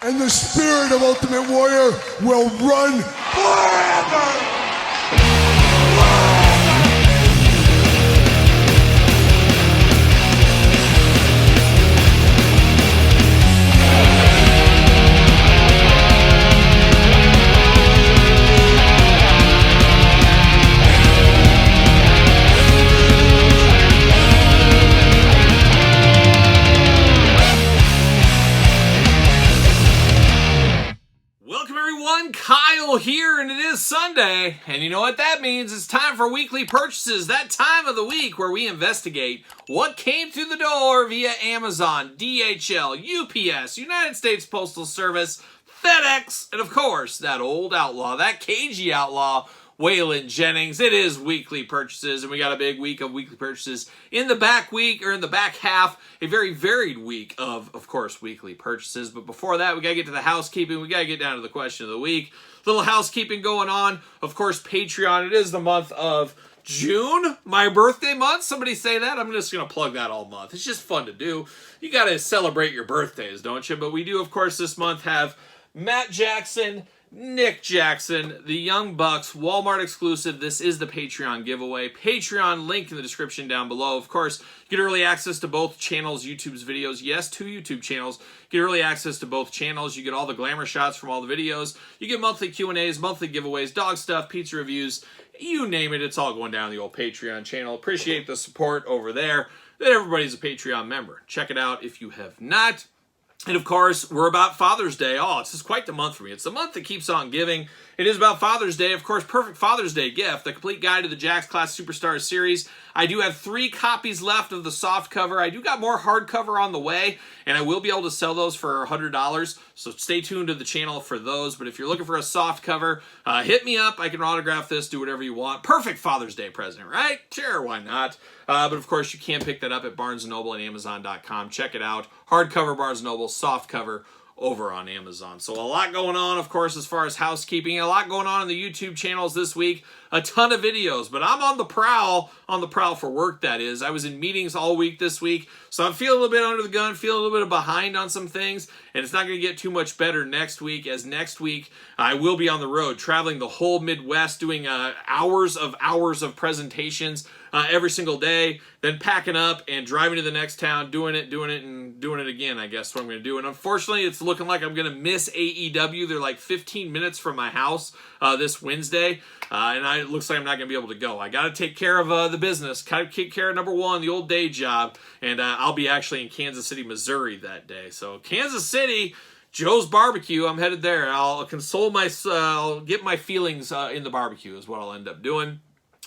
And the spirit of Ultimate Warrior will run forever! Kyle here, and it is Sunday, and you know what that means. It's time for weekly purchases, that time of the week where we investigate what came through the door via Amazon, DHL, UPS, United States Postal Service, FedEx, and of course, that old outlaw, that cagey outlaw, Waylon Jennings. It is weekly purchases, and we got a big week of weekly purchases in the back week, or in the back half, a very varied week of course, weekly purchases. But before that, we got to get to the housekeeping. We got to get down to the question of the week. Little housekeeping going on. Of course, Patreon. It is the month of June, my birthday month. Somebody say that. I'm just going to plug that all month. It's just fun to do. You got to celebrate your birthdays, don't you? But we do, of course, this month have Matt Jackson, Nick Jackson, the Young Bucks, Walmart exclusive. This is the Patreon giveaway. Patreon link in the description down below. Of course, you get early access to both channels, YouTube's videos. Yes, 2 YouTube channels. You get early access to both channels. You get all the glamour shots from all the videos. You get monthly Q&As, monthly giveaways, dog stuff, pizza reviews. You name it, it's all going down the old Patreon channel. Appreciate the support over there. That everybody's a Patreon member. Check it out if you have not. And of course, we're about Father's Day. Oh, it's just quite the month for me. It's the month that keeps on giving. It is about Father's Day. Of course, perfect Father's Day gift. The complete guide to the Jakks Class Superstars series. I do have 3 copies left of the soft cover. I do got more hardcover on the way, and I will be able to sell those for $100. So stay tuned to the channel for those. But if you're looking for a soft cover, hit me up. I can autograph this, do whatever you want. Perfect Father's Day present, right? Sure, why not? But of course, you can pick that up at Barnes & Noble and Amazon.com. Check it out. Hardcover Barnes & Noble, soft cover over on Amazon. So a lot going on, of course, as far as housekeeping. A lot going on in the YouTube channels this week. A ton of videos, but I'm on the prowl for work, that is. I was in meetings all week this week, so I'm feeling a little bit under the gun, feeling a little bit behind on some things, and it's not going to get too much better next week, as next week I will be on the road, traveling the whole Midwest, doing hours of presentations every single day, then packing up and driving to the next town, doing it, and doing it again, I guess, what I'm going to do. And unfortunately, it's looking like I'm going to miss AEW. They're like 15 minutes from my house this Wednesday, and it looks like I'm not going to be able to go. I got to take care of the business, kind of take care of number one, the old day job, and I'll be actually in Kansas City, Missouri that day. So Kansas City, Joe's Barbecue, I'm headed there. I'll console I'll get my feelings in the barbecue is what I'll end up doing.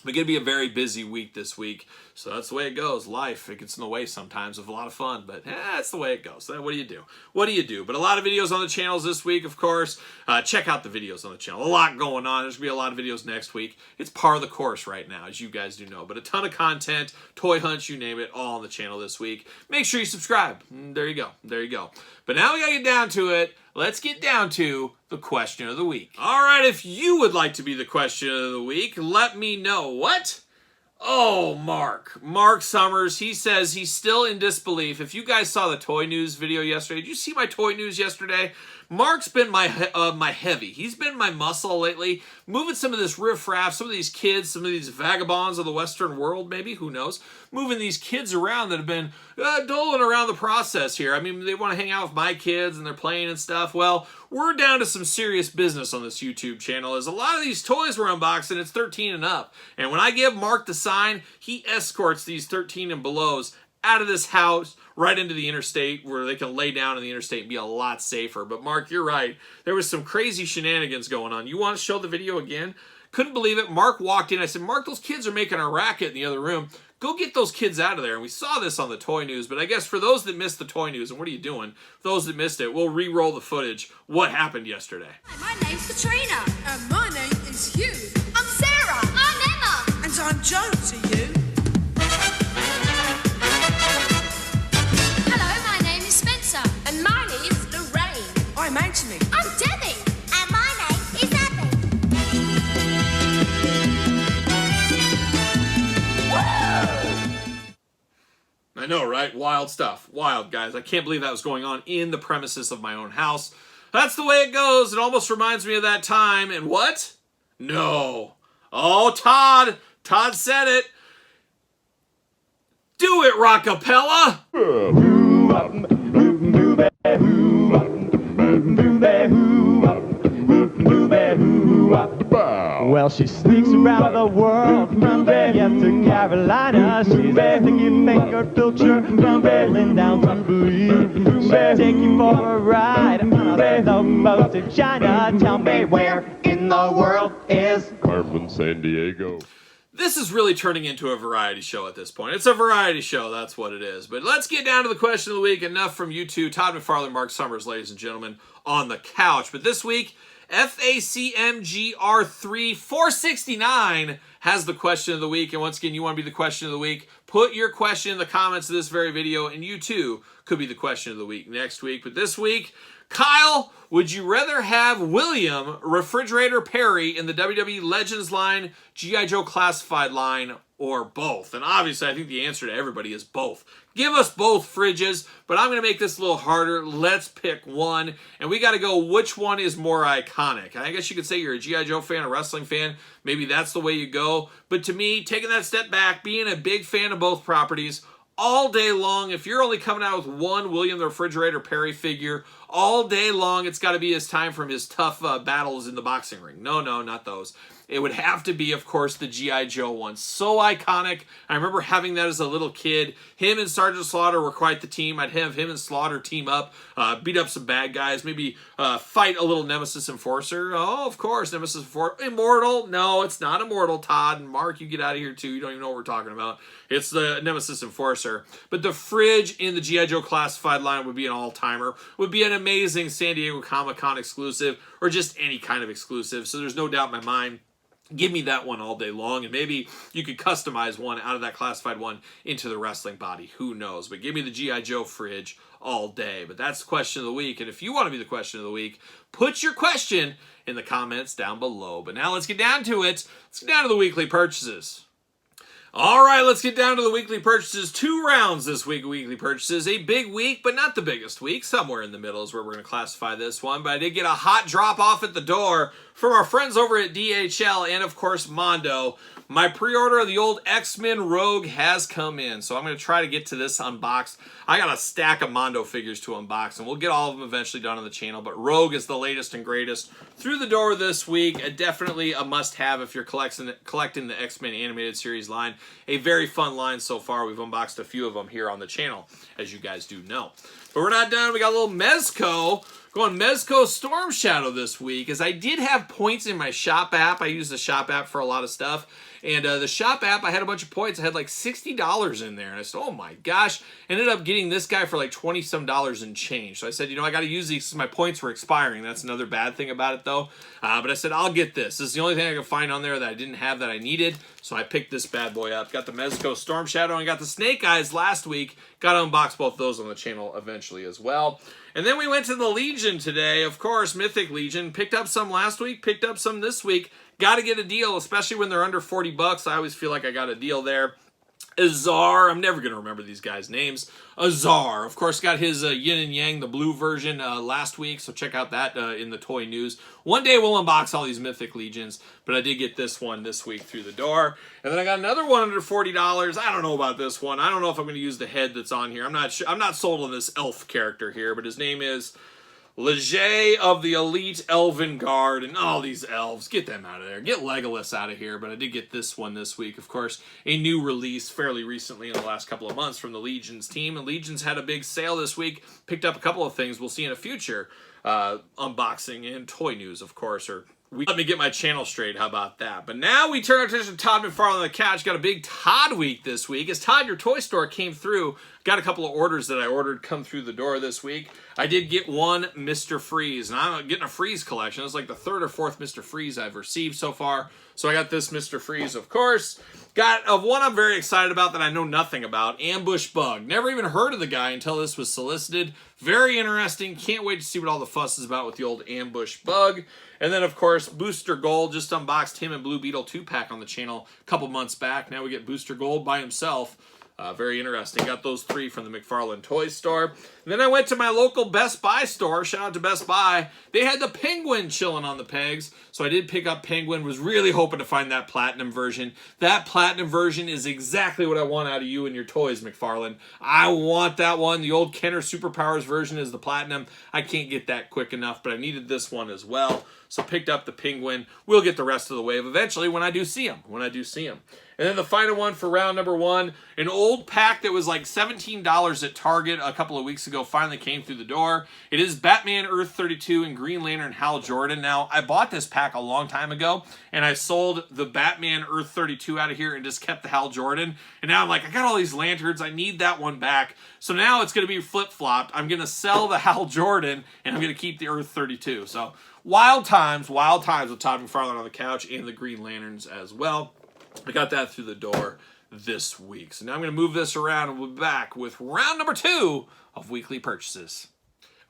It's going to be a very busy week this week, so that's the way it goes. Life, it gets in the way sometimes of a lot of fun, but that's the way it goes. What do you do? What do you do? But a lot of videos on the channels this week, of course. Check out the videos on the channel. A lot going on. There's going to be a lot of videos next week. It's par of the course right now, as you guys do know, but a ton of content, toy hunts, you name it, all on the channel this week. Make sure you subscribe. There you go. There you go. But now we got to get down to it. Let's get down to the question of the week. All right, if you would like to be the question of the week, let me know. What? Oh, Mark Summers, he says he's still in disbelief. If you guys saw the Toy News video yesterday, did you see my Toy News yesterday? Mark's been my heavy. He's been my muscle lately, moving some of this riffraff, some of these kids, some of these vagabonds of the Western world, maybe, who knows, moving these kids around that have been doling around the process here. I mean, they want to hang out with my kids and they're playing and stuff. Well, we're down to some serious business on this YouTube channel, as a lot of these toys we're unboxing, it's 13 and up. And when I give Mark the sign, he escorts these 13 and belows out of this house, right into the interstate, where they can lay down in the interstate and be a lot safer. But Mark, you're right. There was some crazy shenanigans going on. You want to show the video again? Couldn't believe it. Mark walked in. I said, Mark, those kids are making a racket in the other room. Go get those kids out of there. And we saw this on the Toy News, but I guess for those that missed the Toy News, and what are you doing? For those that missed it, we'll re-roll the footage. What happened yesterday? Hi, my name's Katrina. And my name is Hugh. I'm Sarah. I'm Emma. And I'm Joe to you. Hello, my name is Spencer. And mine is Lorraine. I'm Anthony. I'm Debbie. And my name is Abby. I know, right? Wild stuff. Wild, guys. I can't believe that was going on in the premises of my own house. That's the way it goes. It almost reminds me of that time. And what? No. Oh, Todd. Todd said it. Do it, Rockapella. Well, she sneaks around the world from Vegas to Carolina. She's a sticky-fingered filcher from Berlin down to Belize. She'll take you for a ride on a boat to China. Tell me where in the world is Carmen San Diego. This is really turning into a variety show at this point. It's a variety show, that's what it is. But let's get down to the question of the week. Enough from you two, Todd McFarlane, Mark Summers, ladies and gentlemen, on the couch. But this week, FACMGR3 469 has the question of the week. And once again, you want to be the question of the week, put your question in the comments of this very video, and you too could be the question of the week next week. But this week, Kyle, would you rather have William Refrigerator Perry in the WWE Legends line, G.I. Joe Classified line, or both? And obviously, I think the answer to everybody is both. Give us both fridges, but I'm going to make this a little harder. Let's pick one, and we got to go which one is more iconic. I guess you could say you're a G.I. Joe fan, a wrestling fan. Maybe that's the way you go. But to me, taking that step back, being a big fan of both properties, all day long, if you're only coming out with one William the Refrigerator Perry figure, all day long, it's got to be his time from his tough battles in the boxing ring. No, not those. It would have to be, of course, the G.I. Joe one. So iconic. I remember having that as a little kid. Him and Sergeant Slaughter were quite the team. I'd have him and Slaughter team up, beat up some bad guys, maybe fight a little Nemesis Enforcer. Oh, of course, Nemesis Enforcer. Immortal? No, it's not Immortal, Todd. And Mark, you get out of here, too. You don't even know what we're talking about. It's the Nemesis Enforcer. But the fridge in the G.I. Joe Classified line would be an all-timer. Would be an amazing San Diego Comic-Con exclusive, or just any kind of exclusive. So there's no doubt in my mind. Give me that one all day long, and maybe you could customize one out of that classified one into the wrestling body. Who knows? But give me the G.I. Joe fridge all day. But that's the question of the week, and if you want to be the question of the week, put your question in the comments down below. But now let's get down to it. Let's get down to the weekly purchases. All right, let's get down to the weekly purchases. 2 rounds this week of weekly purchases. A big week, but not the biggest week. Somewhere in the middle is where we're going to classify this one. But I did get a hot drop off at the door from our friends over at DHL and, of course, Mondo. My pre-order of the old X-Men Rogue has come in, so I'm going to try to get to this unboxed. I got a stack of Mondo figures to unbox, and we'll get all of them eventually done on the channel, but Rogue is the latest and greatest through the door this week. Definitely a must-have if you're collecting the X-Men animated series line. A very fun line so far. We've unboxed a few of them here on the channel, as you guys do know. But we're not done. We got a little Mezco. Going Mezco Storm Shadow this week, as I did have points in my shop app. I use the shop app for a lot of stuff. And the shop app, I had a bunch of points. I had like $60 in there. And I said, oh my gosh. Ended up getting this guy for like $20-some and change. So I said, you know, I got to use these because my points were expiring. That's another bad thing about it, though. But I said, I'll get this. This is the only thing I could find on there that I didn't have that I needed. So I picked this bad boy up. Got the Mezco Storm Shadow and got the Snake Eyes last week. Got to unbox both those on the channel eventually as well. And then we went to the Legion today. Of course, Mythic Legion. Picked up some last week. Picked up some this week. Got to get a deal, especially when they're under 40 bucks. I always feel like I got a deal there. Azar, I'm never going to remember these guys' names. Azar, of course, got his Yin and Yang, the blue version, last week, so check out that in the toy news. One day we'll unbox all these Mythic Legions, but I did get this one this week through the door. And then I got another one under $40. I don't know about this one. I don't know if I'm going to use the head that's on here. I'm not sold on this elf character here, but his name is Leger of the Elite Elven Guard, and all these elves, get them out of there. Get Legolas out of here, but I did get this one this week. Of course, a new release fairly recently in the last couple of months from the Legions team, and Legions had a big sale this week, picked up a couple of things we'll see in a future unboxing and toy news, of course, or let me get my channel straight. How about that? But now we turn our attention to Todd McFarlane on the couch. Got a big Todd week this week. As Todd, your toy store came through. Got a couple of orders that I ordered come through the door this week. I did get one Mr. Freeze, and I'm getting a Freeze collection. It's like the 3rd or 4th Mr. Freeze I've received so far. So I got this Mr. Freeze, of course. Got one I'm very excited about that I know nothing about. Ambush Bug. Never even heard of the guy until this was solicited. Very interesting. Can't wait to see what all the fuss is about with the old Ambush Bug. And then, of course, Booster Gold. Just unboxed him and Blue Beetle 2-pack on the channel a couple months back. Now we get Booster Gold by himself. Very interesting. Got those 3 from the McFarlane Toy Store. And then I went to my local Best Buy store. Shout out to Best Buy. They had the Penguin chilling on the pegs. So I did pick up Penguin. Was really hoping to find that Platinum version. That Platinum version is exactly what I want out of you and your toys, McFarlane. I want that one. The old Kenner Superpowers version is the Platinum. I can't get that quick enough, but I needed this one as well. So picked up the Penguin. We'll get the rest of the wave eventually when I do see them. And then the final one for round number 1, an old pack that was like $17 at Target a couple of weeks ago finally came through the door. It is Batman Earth 32 and Green Lantern Hal Jordan. Now, I bought this pack a long time ago, and I sold the Batman Earth 32 out of here and just kept the Hal Jordan. And now I'm like, I got all these lanterns. I need that one back. So now it's going to be flip-flopped. I'm going to sell the Hal Jordan, and I'm going to keep the Earth 32. So wild times with Todd McFarlane on the couch and the Green Lanterns as well. I got that through the door this week. So now I'm going to move this around and we'll be back with round number 2 of weekly purchases.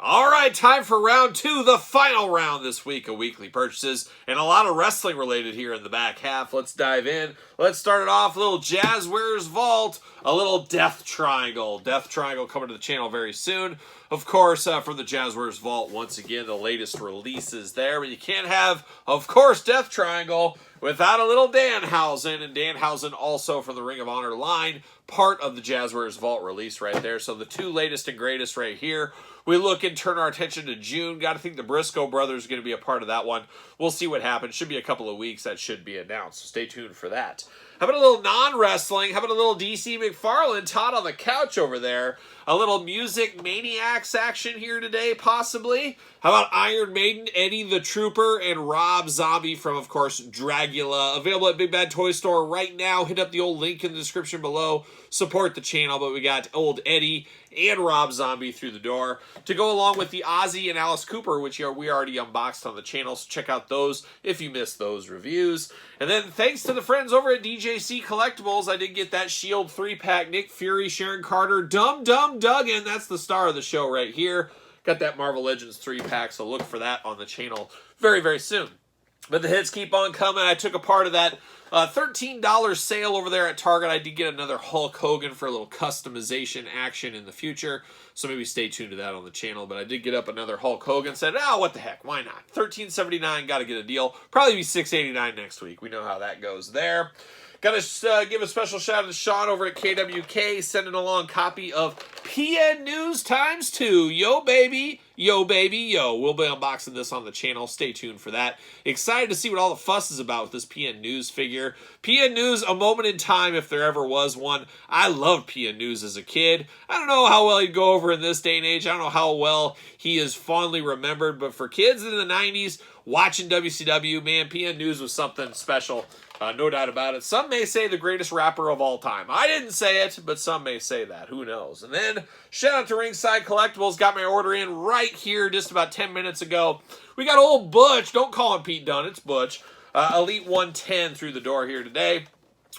All right, time for round 2, the final round this week of weekly purchases, and a lot of wrestling related here in the back half. Let's dive in. Let's start it off, a little Jazzwares Vault, a little Death Triangle. Death Triangle coming to the channel very soon. Of course, from the Jazzwares Vault, once again, the latest releases there, but you can't have, of course, Death Triangle without a little Danhausen, and Danhausen also from the Ring of Honor line, part of the Jazzwares Vault release right there. So the 2 latest and greatest right here. We look and turn our attention to June. Got to think the Briscoe brothers are going to be a part of that one. We'll see what happens. Should be a couple of weeks. That should be announced. So stay tuned for that. How about a little non-wrestling? How about a little DC McFarlane, Todd on the couch over there? A little Music Maniacs action here today, possibly. How about Iron Maiden, Eddie the Trooper, and Rob Zombie from, of course, Dragula. Available at Big Bad Toy Store right now. Hit up the old link in the description below. Support the channel, but we got old Eddie and Rob Zombie through the door to go along with the Ozzy and Alice Cooper, which we already unboxed on the channel, so check out those if you missed those reviews. And then thanks to the friends over at DJC Collectibles, I did get that Shield 3-pack, Nick Fury, Sharon Carter, Dum Dum Duggan, that's the star of the show right here. Got that Marvel Legends 3-pack, so look for that on the channel very, very soon. But the hits keep on coming. I took a part of that $13 sale over there at Target. I did get another Hulk Hogan for a little customization action in the future, so maybe stay tuned to that on the channel. But I did get up another Hulk Hogan. Said, what the heck? Why not? $13.79. Got to get a deal. Probably be $6.89 next week. We know how that goes there. Got to give a special shout out to Sean over at KWK, sending along a copy of PN News ×2. Yo, baby. Yo, baby, yo. We'll be unboxing this on the channel. Stay tuned for that. Excited to see what all the fuss is about with this PN News figure. PN News, a moment in time if there ever was one. I loved PN News as a kid. I don't know how well he'd go over in this day and age. I don't know how well he is fondly remembered. But for kids in the 90s watching WCW, man, PN News was something special. No doubt about it. Some may say the greatest rapper of all time. I didn't say it, but some may say that. Who knows? And then, shout out to Ringside Collectibles. Got my order in right here just about 10 minutes ago. We got old Butch. Don't call him Pete Dunne. It's Butch. Elite 110 through the door here today.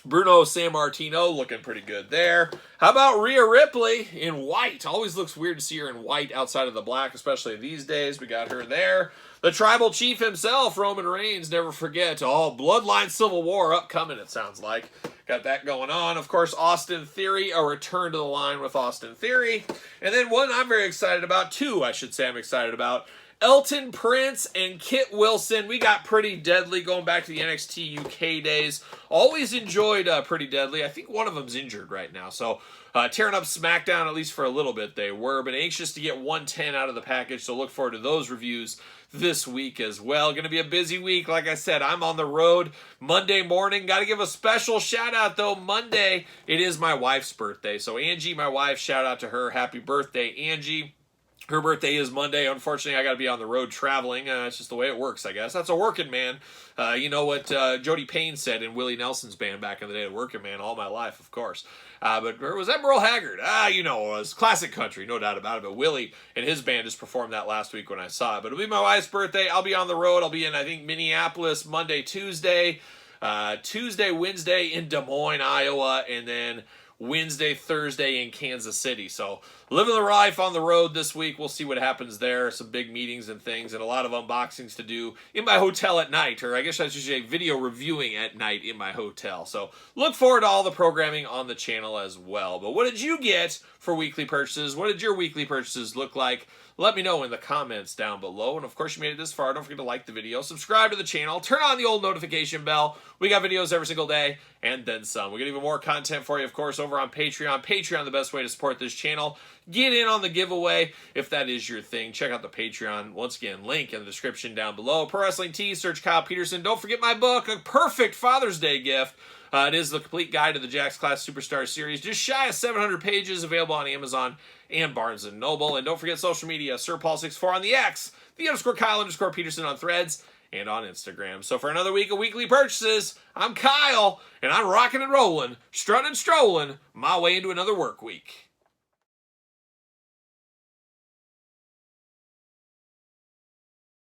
Bruno Sammartino looking pretty good there. How about Rhea Ripley in white? Always looks weird to see her in white outside of the black, especially these days. We got her there. The Tribal Chief himself, Roman Reigns, never forget. All Bloodline Civil War upcoming, it sounds like. Got that going on. Of course, Austin Theory, a return to the line with Austin Theory. And then one I'm very excited about, two I should say I'm excited about. Elton Prince and Kit Wilson. We got Pretty Deadly going back to the NXT UK days. Always enjoyed Pretty Deadly. I think one of them's injured right now. So tearing up SmackDown, at least for a little bit they were. But anxious to get 110 out of the package. So look forward to those reviews this week as well. Going to be a busy week. Like I said, I'm on the road Monday morning. Got to give a special shout out though. Monday, it is my wife's birthday. So Angie, my wife, shout out to her. Happy birthday, Angie. Her birthday is Monday. Unfortunately, I got to be on the road traveling. It's just the way it works, I guess. That's a working man. You know what Jody Payne said in Willie Nelson's band back in the day, the working man all my life, of course. But or was that Merle Haggard? You know, it was classic country, no doubt about it. But Willie and his band just performed that last week when I saw it. But it'll be my wife's birthday. I'll be on the road. I'll be in, I think, Minneapolis Monday, Tuesday. Tuesday, Wednesday in Des Moines, Iowa. And then Wednesday, Thursday in Kansas City. So living the life on the road this week. We'll see what happens there. Some big meetings and things, and a lot of unboxings to do in my hotel at night, or I guess I should say video reviewing at night in my hotel. So look forward to all the programming on the channel as well. But what did you get for weekly purchases? What did your weekly purchases look like? Let me know in the comments down below. And of course, you made it this far. Don't forget to like the video, subscribe to the channel, turn on the old notification bell. We got videos every single day and then some. We got even more content for you, of course, over on Patreon. Patreon, the best way to support this channel. Get in on the giveaway if that is your thing. Check out the Patreon. Once again, link in the description down below. Pro Wrestling Tees, search Kyle Peterson. Don't forget my book, a perfect Father's Day gift. It is the complete guide to the Jakks Class Superstar Series. Just shy of 700 pages, available on Amazon and Barnes & Noble. And don't forget social media, SirPaul64 on the X, _Kyle_Peterson on Threads, and on Instagram. So for another week of weekly purchases, I'm Kyle, and I'm rocking and rolling, strutting and strolling my way into another work week.